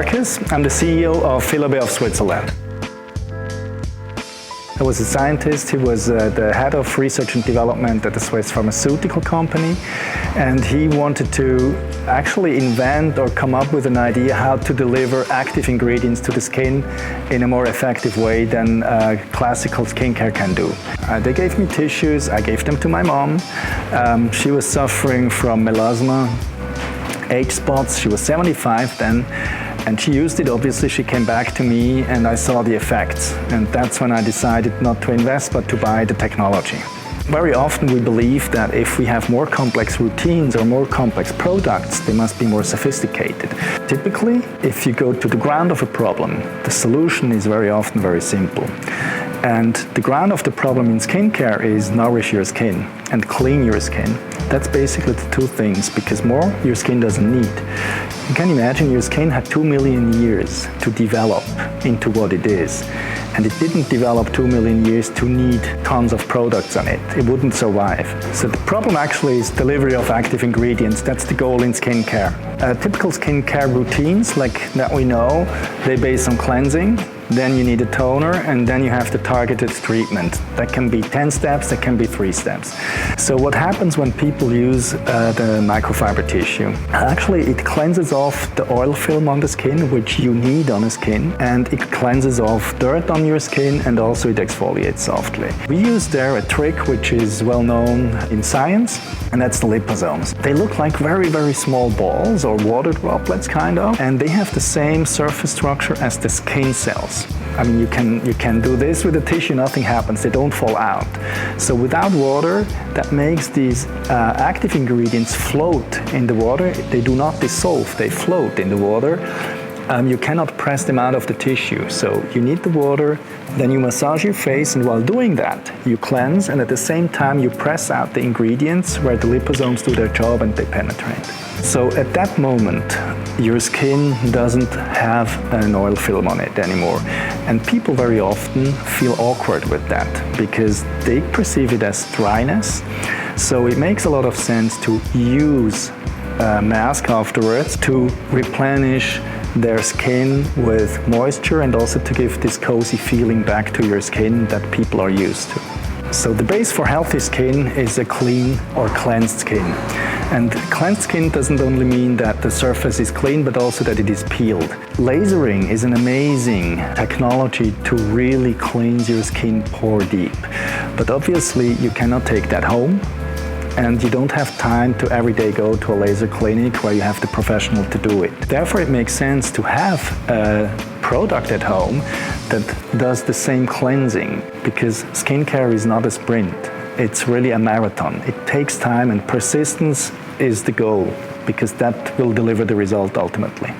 Markus. I'm the CEO of Filabé of Switzerland. I was a scientist. He was the head of research and development at the Swiss pharmaceutical company, and he wanted to actually invent or come up with an idea how to deliver active ingredients to the skin in a more effective way than classical skincare can do. They gave me tissues, I gave them to my mom. She was suffering from melasma, age spots. She was 75 then, and she used it. Obviously, she came back to me and I saw the effects, and that's when I decided not to invest but to buy the technology. Very often we believe that if we have more complex routines or more complex products, they must be more sophisticated. Typically, if you go to the ground of a problem, the solution is very often very simple. And the ground of the problem in skincare is nourish your skin and clean your skin. That's basically the two things, because more your skin doesn't need. You can imagine your skin had 2 million years to develop into what it is. And it didn't develop 2 million years to need tons of products on it. It wouldn't survive. So the problem actually is delivery of active ingredients. That's the goal in skincare. Typical skincare routines, like that we know, they base on cleansing. Then you need a toner, and then you have the targeted treatment. That can be 10 steps, that can be 3 steps. So what happens when people use the microfiber tissue? Actually, it cleanses off the oil film on the skin, which you need on the skin, and it cleanses off dirt on your skin, and also it exfoliates softly. We use there a trick which is well known in science, and that's the liposomes. They look like very, very small balls or water droplets, kind of, and they have the same surface structure as the skin cells. I mean, you can do this with a tissue, nothing happens, they don't fall out. So without water, that makes these active ingredients float in the water. They do not dissolve, they float in the water. You cannot press them out of the tissue. So you need the water, then you massage your face, and while doing that, you cleanse, and at the same time you press out the ingredients where the liposomes do their job and they penetrate. So at that moment, your skin doesn't have an oil film on it anymore. And people very often feel awkward with that because they perceive it as dryness. So it makes a lot of sense to use a mask afterwards to replenish their skin with moisture and also to give this cozy feeling back to your skin that people are used to. So the base for healthy skin is a clean or cleansed skin. And cleansed skin doesn't only mean that the surface is clean, but also that it is peeled. Lasering is an amazing technology to really cleanse your skin pore deep. But obviously you cannot take that home, and you don't have time to every day go to a laser clinic where you have the professional to do it. Therefore, it makes sense to have a product at home that does the same cleansing, because skincare is not a sprint. It's really a marathon. It takes time, and persistence is the goal, because that will deliver the result ultimately.